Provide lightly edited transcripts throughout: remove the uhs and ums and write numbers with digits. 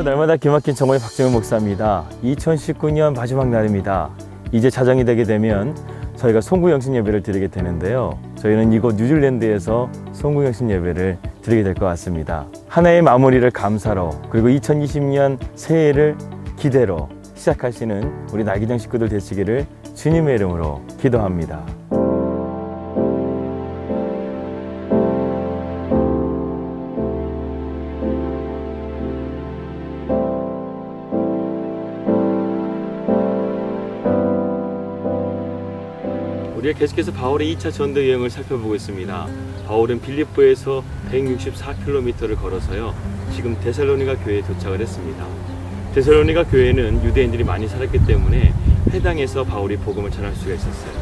안녕하세요. 날마다 기막힌 정원의 박정현 목사입니다. 2019년 마지막 날입니다. 이제 자정이 되게 되면 저희가 송구영신 예배를 드리게 되는데요. 저희는 이곳 뉴질랜드에서 송구영신 예배를 드리게 될 것 같습니다. 한 해의 마무리를 감사로, 그리고 2020년 새해를 기대로 시작하시는 우리 날기정 식구들 되시기를 주님의 이름으로 기도합니다. 우리가 계속해서 바울의 2차 전도 여행을 살펴보고 있습니다. 바울은 빌립보에서 164km를 걸어서요, 지금 데살로니가 교회에 도착을 했습니다. 데살로니가 교회는 유대인들이 많이 살았기 때문에 회당에서 바울이 복음을 전할 수가 있었어요.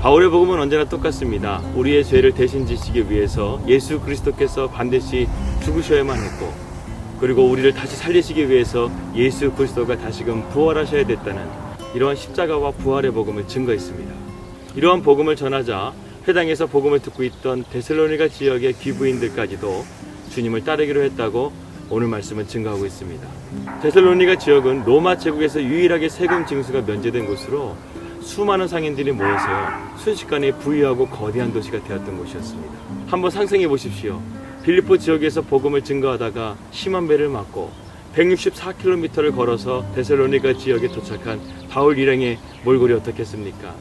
바울의 복음은 언제나 똑같습니다. 우리의 죄를 대신 지시기 위해서 예수 그리스도께서 반드시 죽으셔야만 했고, 그리고 우리를 다시 살리시기 위해서 예수 그리스도가 다시금 부활하셔야 됐다는 이러한 십자가와 부활의 복음을 증거했습니다. 이러한 복음을 전하자 회당에서 복음을 듣고 있던 데살로니가 지역의 귀부인들까지도 주님을 따르기로 했다고 오늘 말씀은 증거하고 있습니다. 데살로니가 지역은 로마 제국에서 유일하게 세금 징수가 면제된 곳으로 수많은 상인들이 모여서요, 순식간에 부유하고 거대한 도시가 되었던 곳이었습니다. 한번 상상해 보십시오. 빌립보 지역에서 복음을 증거하다가 심한 배를 맞고 164km를 걸어서 데살로니가 지역에 도착한 바울 일행의 몰골이 어떻겠습니까?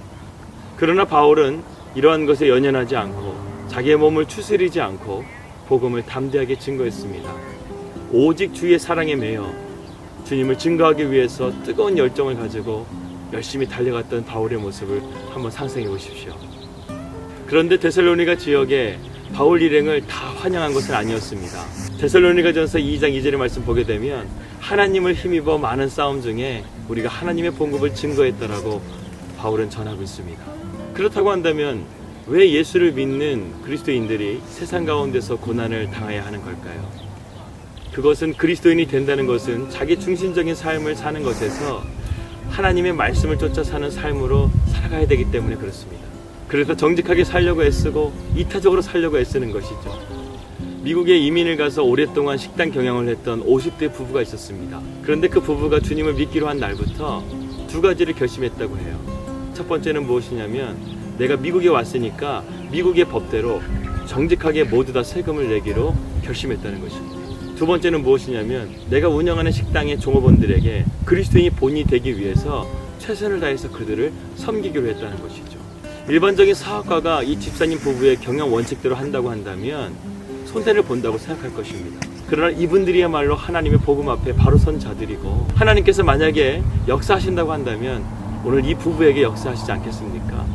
그러나 바울은 이러한 것에 연연하지 않고 자기의 몸을 추스리지 않고 복음을 담대하게 증거했습니다. 오직 주의 사랑에 매여 주님을 증거하기 위해서 뜨거운 열정을 가지고 열심히 달려갔던 바울의 모습을 한번 상상해 보십시오. 그런데 데살로니가 지역에 바울 일행을 다 환영한 것은 아니었습니다. 데살로니가전서 2장 2절의 말씀 보게 되면 하나님을 힘입어 많은 싸움 중에 우리가 하나님의 복음을 증거했다라고 바울은 전하고 있습니다. 그렇다고 한다면 왜 예수를 믿는 그리스도인들이 세상 가운데서 고난을 당해야 하는 걸까요? 그것은 그리스도인이 된다는 것은 자기 중심적인 삶을 사는 것에서 하나님의 말씀을 쫓아 사는 삶으로 살아가야 되기 때문에 그렇습니다. 그래서 정직하게 살려고 애쓰고 이타적으로 살려고 애쓰는 것이죠. 미국에 이민을 가서 오랫동안 식당 경영을 했던 50대 부부가 있었습니다. 그런데 그 부부가 주님을 믿기로 한 날부터 두 가지를 결심했다고 해요. 첫 번째는 무엇이냐면, 내가 미국에 왔으니까 미국의 법대로 정직하게 모두 다 세금을 내기로 결심했다는 것입니다. 두 번째는 무엇이냐면, 내가 운영하는 식당의 종업원들에게 그리스도인이 본이 되기 위해서 최선을 다해서 그들을 섬기기로 했다는 것이죠. 일반적인 사업가가 이 집사님 부부의 경영 원칙대로 한다고 한다면 손해를 본다고 생각할 것입니다. 그러나 이분들이야말로 하나님의 복음 앞에 바로 선 자들이고, 하나님께서 만약에 역사하신다고 한다면 오늘 이 부부에게 역사하시지 않겠습니까?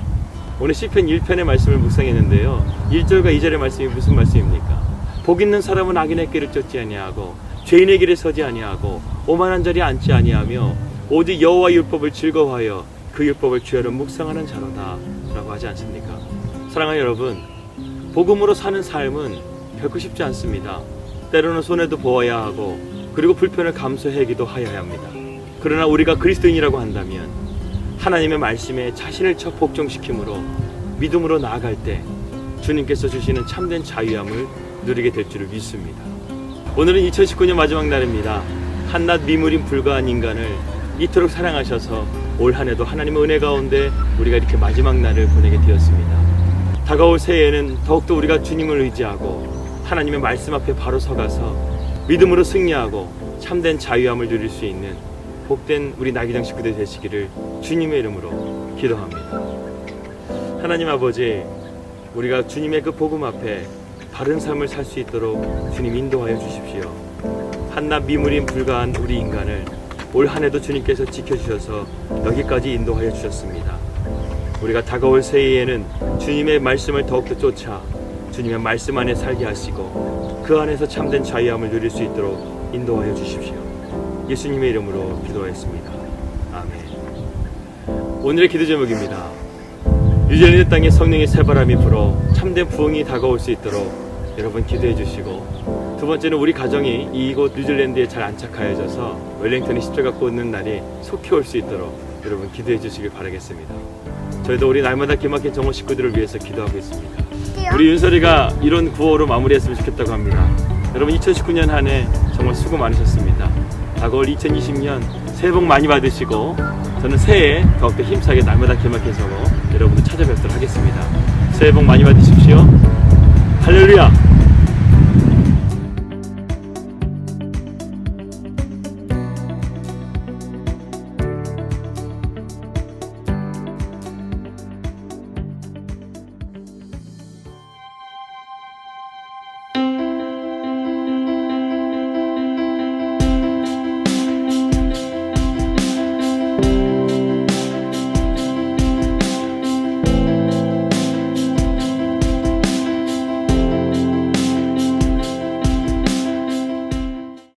오늘 시편 1편의 말씀을 묵상했는데요, 1절과 2절의 말씀이 무슨 말씀입니까? 복 있는 사람은 악인의 길을 쫓지 아니하고 죄인의 길에 서지 아니하고 오만한 자리에 앉지 아니하며 오직 여호와의 율법을 즐거워하여 그 율법을 주야로 묵상하는 자로다 라고 하지 않습니까? 사랑하는 여러분, 복음으로 사는 삶은 결코 쉽지 않습니다. 때로는 손해도 보아야 하고, 그리고 불편을 감수하기도 하여야 합니다. 그러나 우리가 그리스도인이라고 한다면 하나님의 말씀에 자신을 쳐 복종시킴으로 믿음으로 나아갈 때 주님께서 주시는 참된 자유함을 누리게 될 줄을 믿습니다. 오늘은 2019년 마지막 날입니다. 한낱 미물인 불과한 인간을 이토록 사랑하셔서 올 한 해도 하나님의 은혜 가운데 우리가 이렇게 마지막 날을 보내게 되었습니다. 다가올 새해에는 더욱더 우리가 주님을 의지하고 하나님의 말씀 앞에 바로 서가서 믿음으로 승리하고 참된 자유함을 누릴 수 있는 복된 우리 나기장 식구들 되시기를 주님의 이름으로 기도합니다. 하나님 아버지, 우리가 주님의 그 복음 앞에 바른 삶을 살 수 있도록 주님 인도하여 주십시오. 한낱 미물인 불과한 우리 인간을 올 한 해도 주님께서 지켜주셔서 여기까지 인도하여 주셨습니다. 우리가 다가올 새해에는 주님의 말씀을 더욱더 쫓아 주님의 말씀 안에 살게 하시고 그 안에서 참된 자유함을 누릴 수 있도록 인도하여 주십시오. 예수님의 이름으로 기도하였습니다. 아멘. 오늘의 기도 제목입니다. 뉴질랜드 땅에 성령의 새바람이 불어 참된 부흥이 다가올 수 있도록 여러분 기도해 주시고, 두 번째는 우리 가정이 이곳 뉴질랜드에 잘 안착하여져서 웰링턴이 십자가 꽂는 날이 속히 올 수 있도록 여러분 기도해 주시길 바라겠습니다. 저희도 우리 날마다 기막힌 정원 식구들을 위해서 기도하고 있습니다. 우리 윤설이가 이런 구호로 마무리했으면 좋겠다고 합니다. 여러분 2019년 한 해 정말 수고 많으셨습니다. 다가올 2020년 새해 복 많이 받으시고 저는 새해에 더욱더 힘차게 날마다 개막해서 여러분을 찾아뵙도록 하겠습니다. 새해 복 많이 받으십시오. 할렐루야!